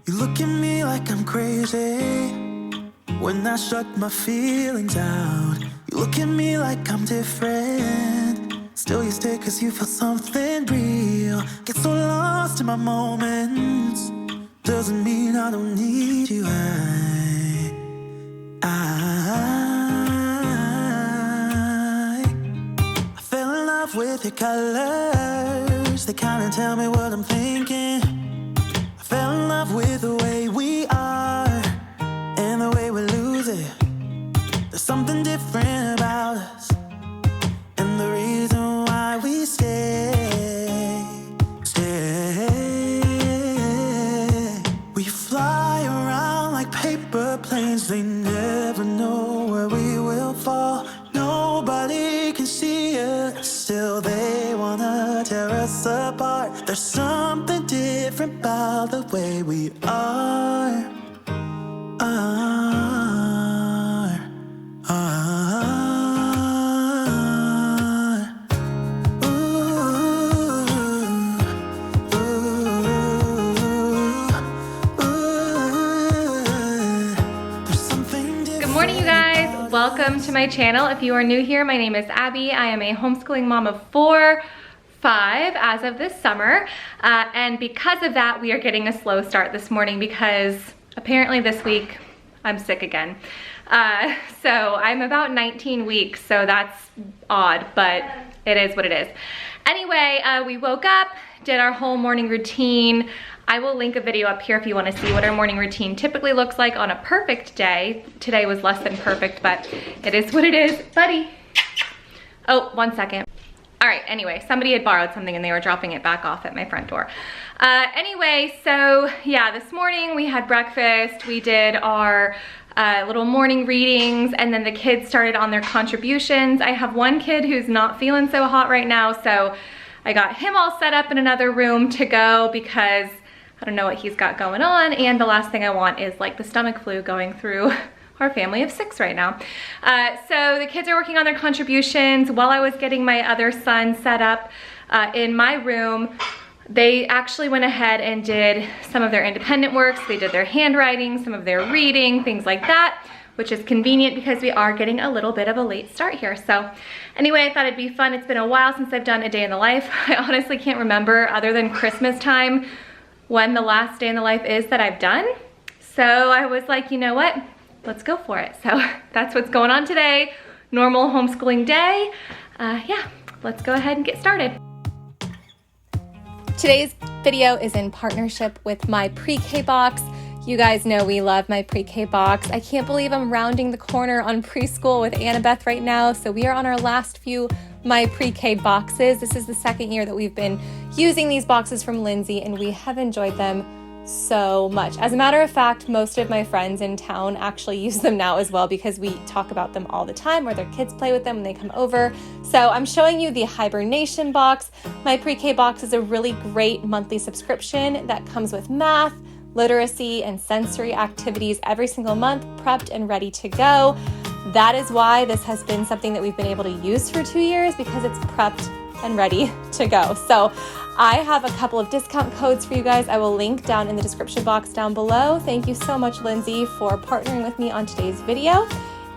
You look at me like I'm crazy when I shut my feelings out. You look at me like I'm different, still you stay cause you feel something real. Get so lost in my moments, doesn't mean I don't need you. I fell in love with your colors, they kinda tell me what I'm thinking. I fell in love with the way we are and the way we lose it. There's something different about us, and the reason why we stay. We fly around like paper planes, they never know where we will fall. Nobody can see us, still they wanna tear us apart. There's something different about the way we are. Good morning, you guys. Welcome to my channel. If you are new here, my name is Abby. I am a homeschooling mom of 5 as of this summer. And because of that, we are getting a slow start this morning because apparently this week I'm sick again. So I'm about 19 weeks, so that's odd, but it is what it is. Anyway, we woke up, did our whole morning routine. I will link a video up here if you want to see what our morning routine typically looks like on a perfect day. Today was less than perfect, but it is what it is. Buddy. Oh, 1 second. All right, anyway, somebody had borrowed something and they were dropping it back off at my front door. Anyway, so yeah, this morning we had breakfast. We did our little morning readings, and then the kids started on their contributions. I have one kid who's not feeling so hot right now, so I got him all set up in another room to go because I don't know what he's got going on, and the last thing I want is like the stomach flu going through our family of 6 right now. So the kids are working on their contributions while I was getting my other son set up in my room. They actually went ahead and did some of their independent work. So they did their handwriting, some of their reading, things like that, which is convenient because we are getting a little bit of a late start here. So anyway, I thought it'd be fun. It's been a while since I've done a day in the life. I honestly can't remember, other than Christmas time, when the last day in the life is that I've done. So I was like, you know what? Let's go for it. So that's what's going on today. Normal homeschooling day. Yeah, let's go ahead and get started. Today's video is in partnership with my pre-K box. You guys know we love my pre-K box. I can't believe I'm rounding the corner on preschool with Annabeth right now. So we are on our last few my pre-K boxes. This is the second year that we've been using these boxes from Lindsay, and we have enjoyed them so much. As a matter of fact, most of my friends in town actually use them now as well because we talk about them all the time, or their kids play with them when they come over. So I'm showing you the hibernation box. My pre-K box is a really great monthly subscription that comes with math, literacy, and sensory activities every single month, prepped and ready to go. That is why this has been something that we've been able to use for 2 years, because it's prepped and ready to go. So I have a couple of discount codes for you guys. I will link down in the description box down below. Thank you so much, Lindsay, for partnering with me on today's video.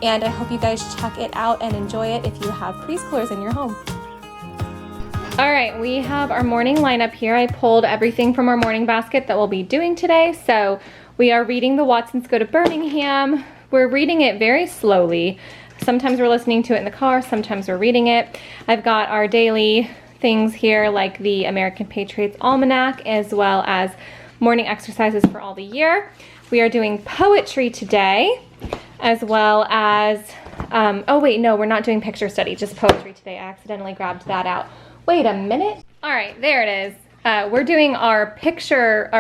And I hope you guys check it out and enjoy it if you have preschoolers in your home. All right, we have our morning lineup here. I pulled everything from our morning basket that we'll be doing today. So we are reading The Watsons Go to Birmingham. We're reading it very slowly. Sometimes we're listening to it in the car, sometimes we're reading it. I've got our daily things here like the American Patriots Almanac, as well as morning exercises for all the year. We are doing poetry today, as well as, oh wait, no, we're not doing picture study, just poetry today. I accidentally grabbed that out. Wait a minute. All right, there it is. We're doing our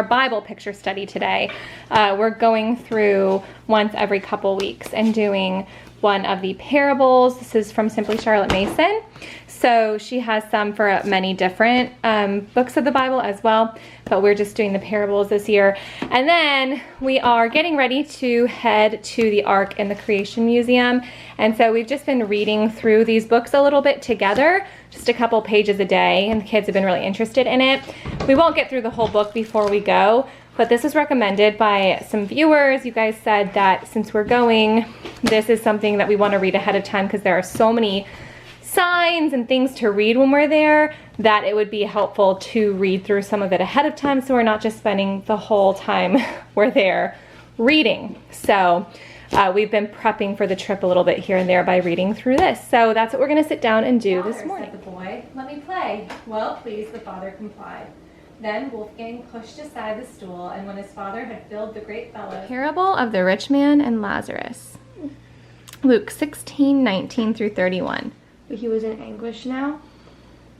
Bible picture study today. We're going through once every couple weeks and doing one of the parables. This is from Simply Charlotte Mason. So she has some for many different books of the Bible as well, but we're just doing the parables this year. And then we are getting ready to head to the Ark in the Creation Museum. And so we've just been reading through these books a little bit together, just a couple pages a day, and the kids have been really interested in it. We won't get through the whole book before we go, But this was recommended by some viewers. You guys said that since we're going, this is something that we want to read ahead of time because there are so many signs and things to read when we're there that it would be helpful to read through some of it ahead of time so we're not just spending the whole time we're there reading. So we've been prepping for the trip a little bit here and there by reading through this. So that's what we're gonna sit down and do this morning. Said the boy, "Let me play." Well pleased, the father complied. Then Wolfgang pushed aside the stool, and when his father had filled the great bellows. Parable of the Rich Man and Lazarus. Luke 16:19 through 31. But he was in anguish now.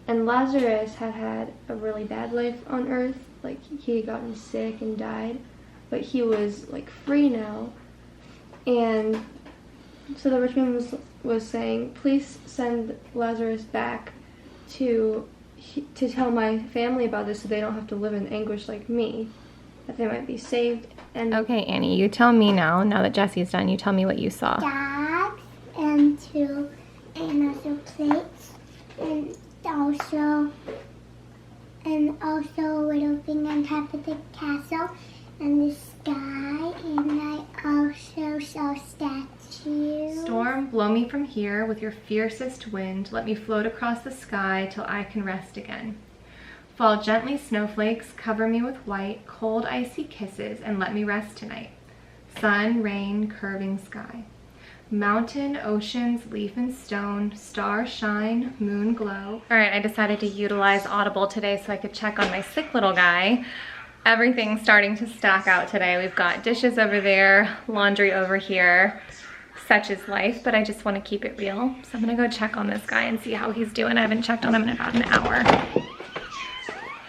And Lazarus had had a really bad life on earth. Like, he had gotten sick and died. But he was, like, free now. And so the rich man was saying, "Please send Lazarus back to tell my family about this so they don't have to live in anguish like me, that they might be saved." And okay, Annie, you tell me now that Jesse's done, you tell me what you saw. Dogs and also plates and also a little thing on top of the castle and the sky, and I also saw statues. Storm, blow me from here with your fiercest wind. Let me float across the sky till I can rest again. Fall gently snowflakes, cover me with white, cold icy kisses, and let me rest tonight. Sun, rain, curving sky. Mountain, oceans, leaf and stone, star shine, moon glow. All right, I decided to utilize Audible today so I could check on my sick little guy. Everything's starting to stack out today. We've got dishes over there, laundry over here. Such is life, but I just want to keep it real. So I'm gonna go check on this guy and see how he's doing. I haven't checked on him in about an hour.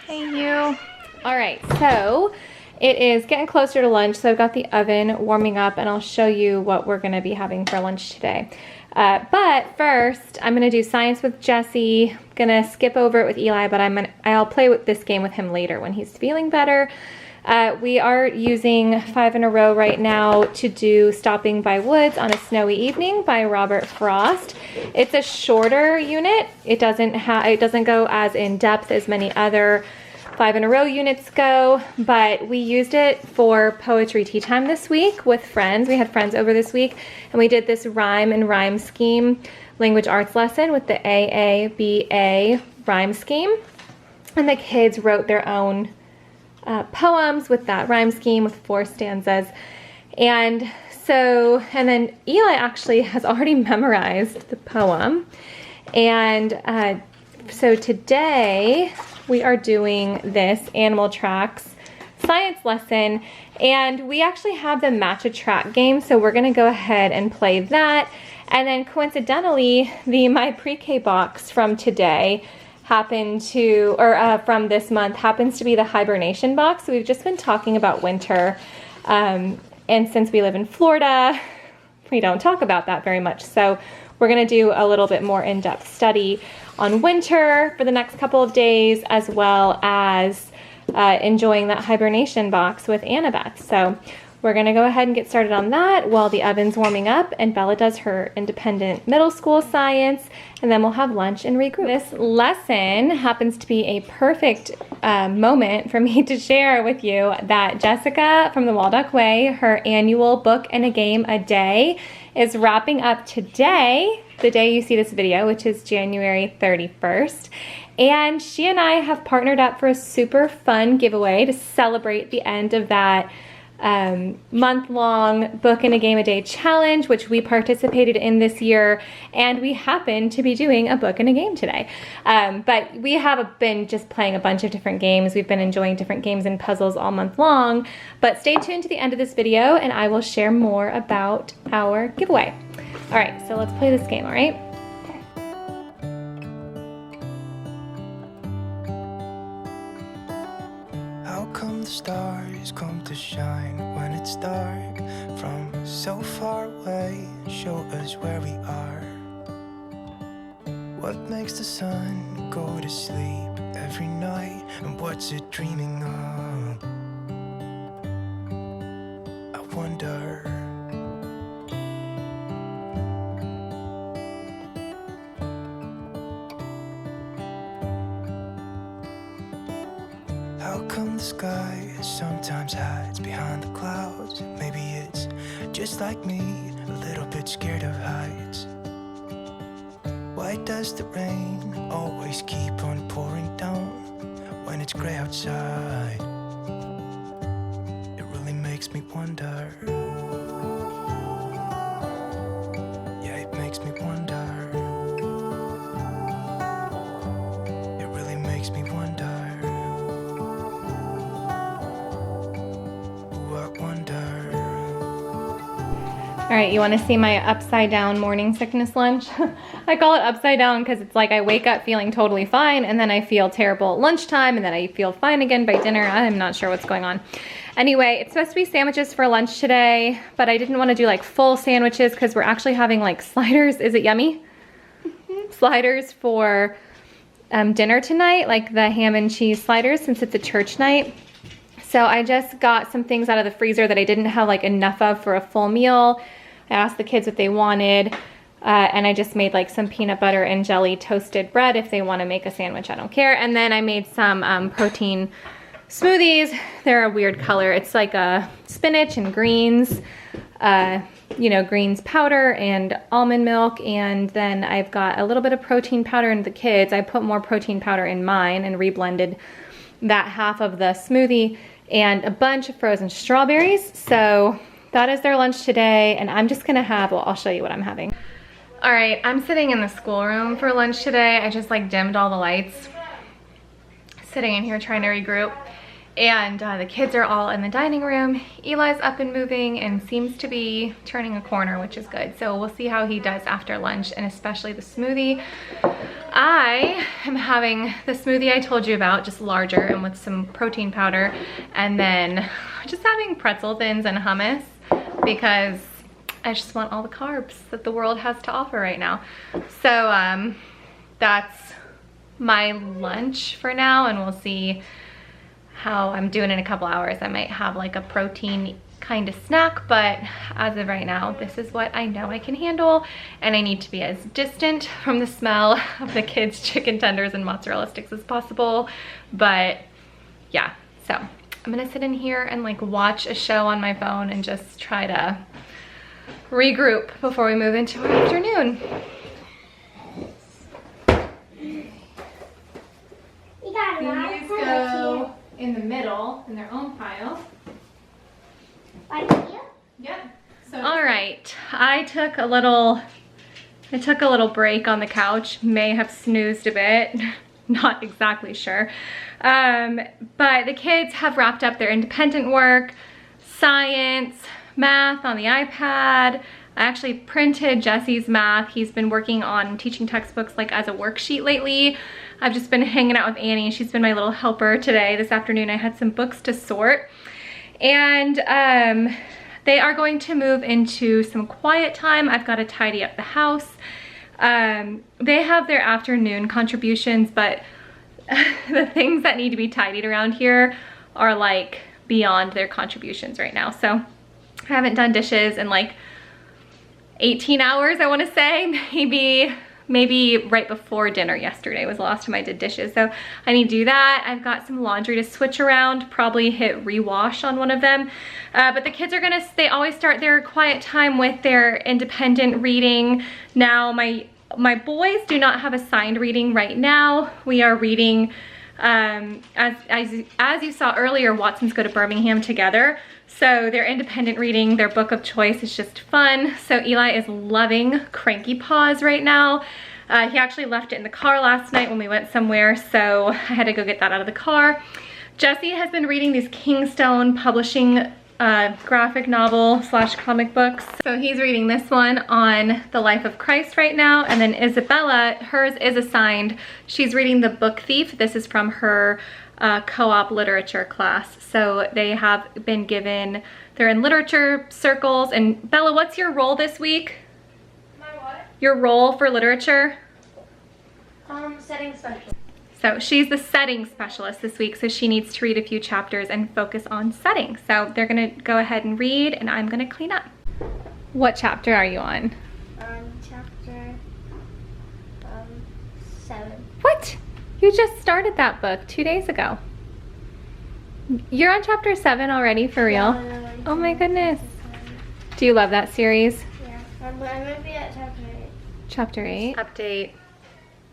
Hey, you. All right, so it is getting closer to lunch, so I've got the oven warming up, and I'll show you what we're gonna be having for lunch today. But first, I'm gonna do science with Jesse. Gonna skip over it with Eli, but I'll play with this game with him later when he's feeling better. We are using 5 in a row right now to do Stopping by Woods on a Snowy Evening by Robert Frost. It's a shorter unit. It doesn't go as in depth as many other 5 in a row units go, but we used it for poetry tea time this week with friends. We had friends over this week, and we did this rhyme and rhyme scheme language arts lesson with the AABA rhyme scheme, and the kids wrote their own poems with that rhyme scheme with 4 stanzas. And then Eli actually has already memorized the poem, and so today we are doing this Animal Tracks science lesson, and we actually have the match a track game, so we're gonna go ahead and play that. And then coincidentally, the My Pre-K box from today from this month happens to be the hibernation box. So we've just been talking about winter, and since we live in Florida, we don't talk about that very much. So we're gonna do a little bit more in-depth study on winter for the next couple of days, as well as enjoying that hibernation box with Annabeth. So we're gonna go ahead and get started on that while the oven's warming up and Bella does her independent middle school science, and then we'll have lunch and regroup. This lesson happens to be a perfect moment for me to share with you that Jessica from the Waldock Way, her annual book and a game a day, is wrapping up today, the day you see this video, which is January 31st. And she and I have partnered up for a super fun giveaway to celebrate the end of that month-long book and a game a day challenge, which we participated in this year, and we happen to be doing a book and a game today. But we have been just playing a bunch of different games. We've been enjoying different games and puzzles all month long, but stay tuned to the end of this video and I will share more about our giveaway. All right, so let's play this game, all right? How come the stars come to shine when it's dark from so far away and show us where we are? What makes the sun go to sleep every night, and what's it dreaming of? I wonder. How come the sky sometimes hides behind the clouds? Maybe it's just like me, a little bit scared of heights. Why does the rain always keep on pouring down when it's gray outside? It really makes me wonder. Yeah, it makes me wonder. It really makes me wonder. Ooh, I wonder. All right, you want to see my upside down morning sickness lunch? I call it upside down because it's like I wake up feeling totally fine and then I feel terrible at lunchtime and then I feel fine again by dinner. I'm not sure what's going on. Anyway, it's supposed to be sandwiches for lunch today, but I didn't want to do like full sandwiches because we're actually having like sliders. Is it yummy? Sliders for dinner tonight, like the ham and cheese sliders since it's a church night. So I just got some things out of the freezer that I didn't have like enough of for a full meal. I asked the kids what they wanted, and I just made like some peanut butter and jelly toasted bread if they want to make a sandwich, I don't care. And then I made some protein smoothies. They're a weird color. It's like a spinach and greens, you know, greens powder and almond milk. And then I've got a little bit of protein powder in the kids. I put more protein powder in mine and reblended that half of the smoothie and a bunch of frozen strawberries. So that is their lunch today. And I'm just gonna have, well, I'll show you what I'm having. All right, I'm sitting in the schoolroom for lunch today. I just like dimmed all the lights. Sitting in here trying to regroup. And the kids are all in the dining room. Eli's up and moving and seems to be turning a corner, which is good. So we'll see how he does after lunch, and especially the smoothie. I am having the smoothie I told you about, just larger and with some protein powder. And then just having pretzel thins and hummus because I just want all the carbs that the world has to offer right now. So that's my lunch for now, and we'll see how I'm doing in a couple hours. I might have like a protein kind of snack, but as of right now, this is what I know I can handle, and I need to be as distant from the smell of the kids' chicken tenders and mozzarella sticks as possible. But yeah, so I'm gonna sit in here and like watch a show on my phone and just try to regroup before we move into our afternoon. These go in the middle in their own pile. Like you? Yep. So all right, I took a little break on the couch. May have snoozed a bit, not exactly sure. But the kids have wrapped up their independent work, science, math on the iPad. I actually printed Jesse's math. He's been working on teaching textbooks like as a worksheet lately. I've just been hanging out with Annie. She's been my little helper today. This afternoon I had some books to sort. And they are going to move into some quiet time. I've got to tidy up the house. They have their afternoon contributions, but the things that need to be tidied around here are like beyond their contributions right now. So I haven't done dishes in like 18 hours, I want to say. Maybe right before dinner yesterday was the last time I did dishes. So I need to do that. I've got some laundry to switch around, probably hit rewash on one of them. But the kids are they always start their quiet time with their independent reading. Now my boys do not have assigned reading right now. We are reading, as you saw earlier, Watson's Go to Birmingham together. So their independent reading, their book of choice is just fun. So Eli is loving Cranky Paws right now. He actually left it in the car last night when we went somewhere, so I had to go get that out of the car. Jesse has been reading these Kingstone Publishing graphic novel / comic books. So he's reading this one on the life of Christ right now. And then Isabella, hers is assigned. She's reading The Book Thief. This is from her co-op literature class. So they have been given, they're in literature circles. And Bella, what's your role this week? My what? Your role for literature? Setting specialist. So she's the setting specialist this week, so she needs to read a few chapters and focus on setting. So they're gonna go ahead and read, and I'm gonna clean up. What chapter are you on? Chapter 7. What? You just started that book 2 days ago. You're on chapter 7 already, for real? No, Oh my goodness. Do you love that series? Yeah, I'm gonna be at chapter 8. Chapter 8. Update.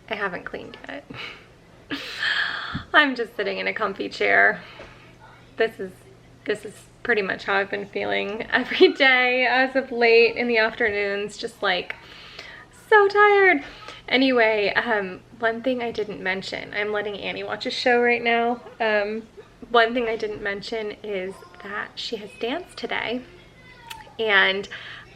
I haven't cleaned yet. I'm just sitting in a comfy chair. This is pretty much how I've been feeling every day as of late in the afternoons, just like so tired. Anyway, one thing I didn't mention, I'm letting Annie watch a show right now. One thing I didn't mention is that she has dance today, and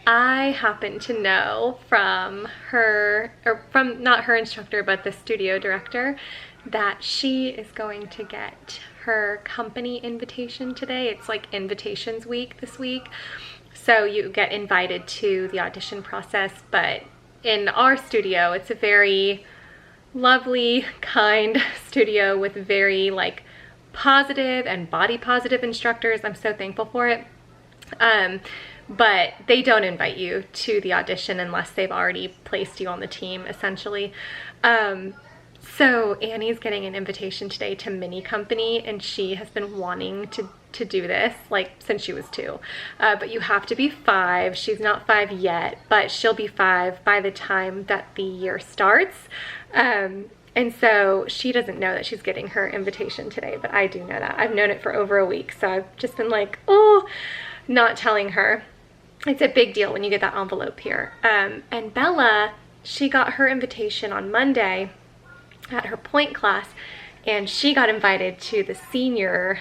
I happen to know from her, or from not her instructor, but the studio director, that she is going to get her company invitation today. It's like invitations week this week. So you get invited to the audition process, but in our studio, it's a very lovely, kind studio with very like positive and body positive instructors. I'm so thankful for it. But they don't invite you to the audition unless they've already placed you on the team, essentially. So Annie's getting an invitation today to Mini Company, and she has been wanting to do this like since she was 2. But you have to be 5. She's not 5 yet, but she'll be 5 by the time that the year starts. And so she doesn't know that she's getting her invitation today, but I do know that. I've known it for over a week, so I've just been like, oh, not telling her. It's a big deal when you get that envelope here. And Bella, she got her invitation on Monday at her point class, and she got invited to the senior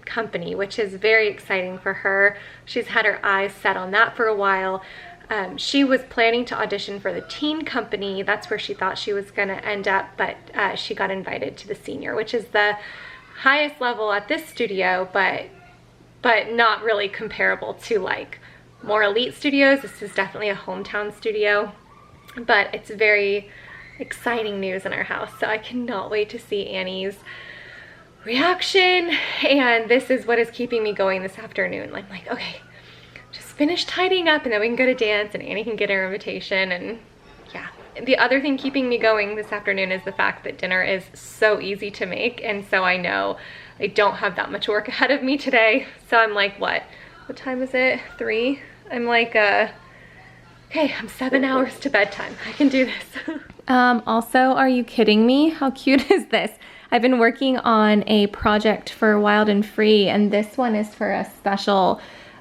company, which is very exciting for her. She's had her eyes set on that for a while. She was planning to audition for the teen company. That's where she thought she was going to end up, but she got invited to the senior, which is the highest level at this studio, but not really comparable to like more elite studios. This is definitely a hometown studio, but it's very exciting news in our house. So I cannot wait to see Annie's reaction, and this is what is keeping me going this afternoon. I'm like, okay, just finish tidying up and then we can go to dance and Annie can get her invitation. And yeah, the other thing keeping me going this afternoon is the fact that dinner is so easy to make, and so I know I don't have that much work ahead of me today. So I'm like, what time is it? 3? I'm like, okay, I'm 7 hours to bedtime. I can do this. Also, are you kidding me? How cute is this? I've been working on a project for Wild and Free, and this one is for a special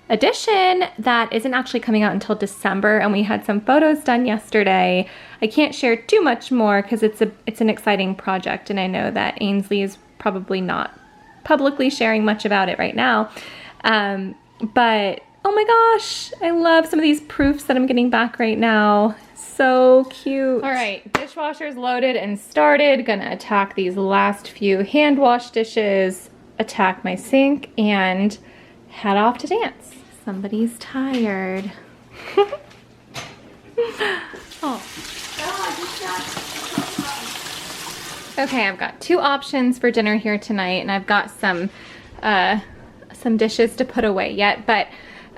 edition that isn't actually coming out until December, and we had some photos done yesterday. I can't share too much more because it's an exciting project, and I know that Ainsley is probably not publicly sharing much about it right now. But oh my gosh, I love some of these proofs that I'm getting back right now. So cute. All right, dishwasher's loaded and started. Gonna attack these last few hand wash dishes, attack my sink, and head off to dance. Somebody's tired. Oh. Okay, I've got 2 options for dinner here tonight, and I've got some dishes to put away yet, but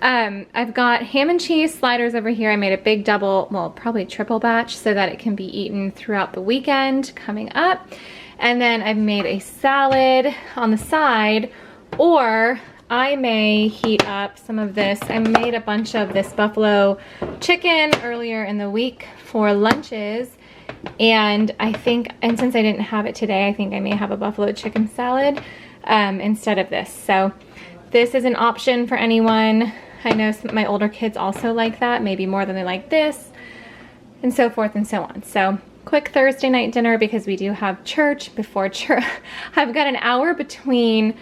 I've got ham and cheese sliders over here. I made a big double, well, probably triple batch so that it can be eaten throughout the weekend coming up. And then I've made a salad on the side, or I may heat up some of this. I made a bunch of this buffalo chicken earlier in the week for lunches, and I think, and since I didn't have it today, I think I may have a buffalo chicken salad instead of this. So this is an option for anyone. I know my older kids also like that, maybe more than they like this, and so forth and so on. So quick Thursday night dinner because we do have church before church. I've got an hour between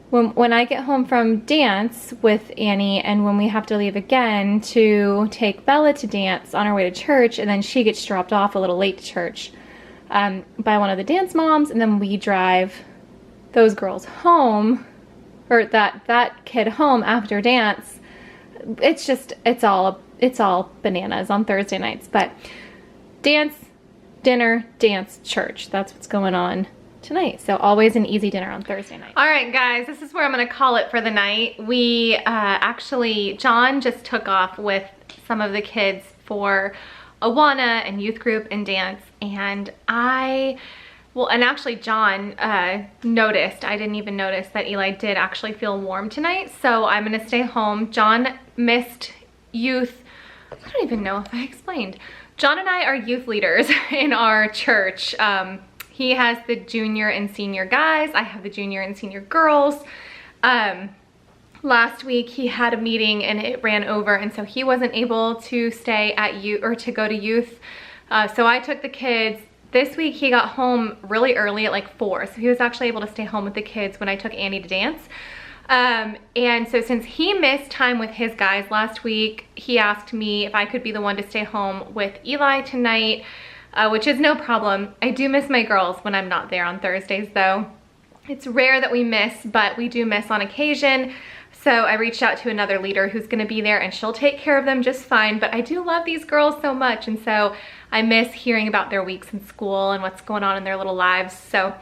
when I get home from dance with Annie and when we have to leave again to take Bella to dance on our way to church, and then she gets dropped off a little late to church by one of the dance moms, and then we drive those girls home, or that kid home after dance. It's all bananas on Thursday nights, but dance, dinner, dance, church. That's what's going on tonight. So always an easy dinner on Thursday night. All right, guys, this is where I'm gonna call it for the night. We actually, John just took off with some of the kids for Awana and youth group and dance, and I Well, and actually John noticed, I didn't even notice that Eli did actually feel warm tonight, so I'm gonna stay home. John missed youth. I don't even know if I explained. John and I are youth leaders in our church. He has the junior and senior guys. I have the junior and senior girls. Last week he had a meeting and it ran over, and so he wasn't able to stay at youth or to go to youth. So I took the kids. This week he got home really early at like 4, so he was actually able to stay home with the kids when I took Annie to dance. And so since he missed time with his guys last week, he asked me if I could be the one to stay home with Eli tonight, which is no problem. I do miss my girls when I'm not there on Thursdays though. It's rare that we miss, but we do miss on occasion. So I reached out to another leader who's gonna be there, and she'll take care of them just fine. But I do love these girls so much, and so I miss hearing about their weeks in school and what's going on in their little lives. So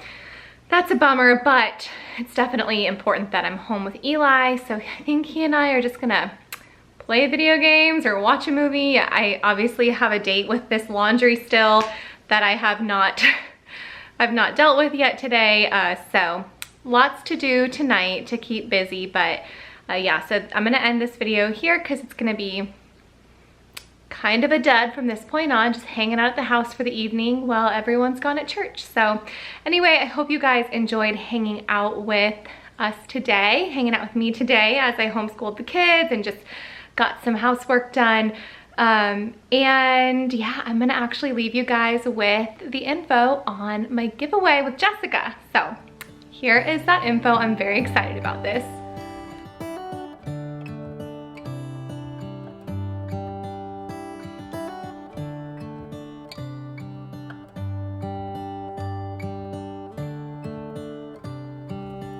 that's a bummer, but it's definitely important that I'm home with Eli. So I think he and I are just gonna play video games or watch a movie. I obviously have a date with this laundry still that I have not I've not dealt with yet today. So lots to do tonight to keep busy, but yeah, so I'm gonna end this video here because it's gonna be kind of a dud from this point on, just hanging out at the house for the evening while everyone's gone at church. So anyway, I hope you guys enjoyed hanging out with us today, hanging out with me today as I homeschooled the kids and just got some housework done. And yeah, I'm gonna actually leave you guys with the info on my giveaway with Jessica. So here is that info. I'm very excited about this.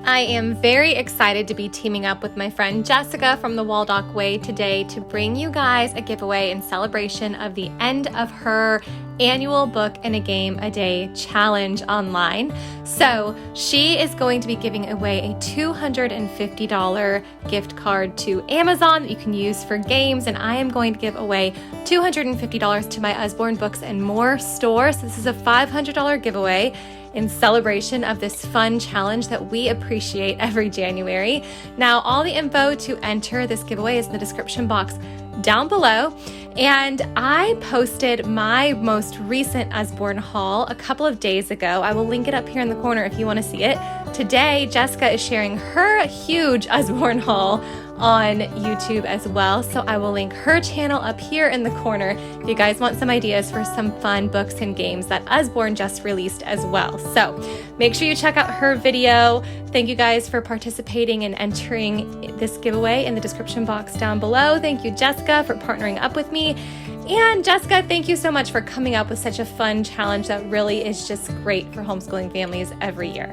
I am very excited to be teaming up with my friend Jessica from the Waldock Way today to bring you guys a giveaway in celebration of the end of her annual Book and a Game a Day challenge online. So she is going to be giving away a $250 gift card to Amazon that you can use for games, and I am going to give away $250 to my Usborne Books and More store. So this is a $500 giveaway in celebration of this fun challenge that we appreciate every January. Now, all the info to enter this giveaway is in the description box down below. And I posted my most recent Usborne haul a couple of days ago. I will link it up here in the corner if you want to see it. Today, Jessica is sharing her huge Usborne haul on YouTube as well. So I will link her channel up here in the corner if you guys want some ideas for some fun books and games that Usborne just released as well. So make sure you check out her video. Thank you guys for participating and entering this giveaway in the description box down below. Thank you, Jessica, for partnering up with me. And Jessica, thank you so much for coming up with such a fun challenge that really is just great for homeschooling families every year.